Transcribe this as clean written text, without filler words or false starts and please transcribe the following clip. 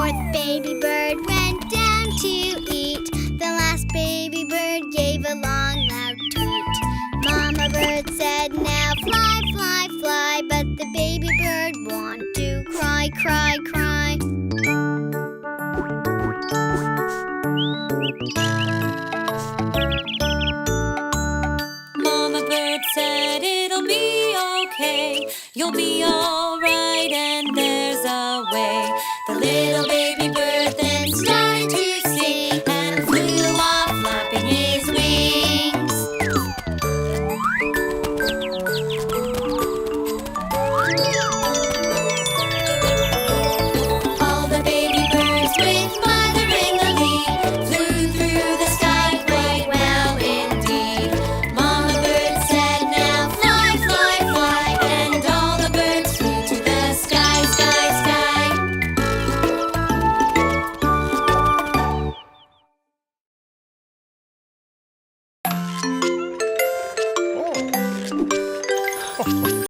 fourth baby bird went down to eat. The last baby bird gave a long, loud tweet. Mama bird said, now fly, fly, fly. But the baby bird wanted to cry, cry, cry. Mama bird said, it'll be okay. You'll be all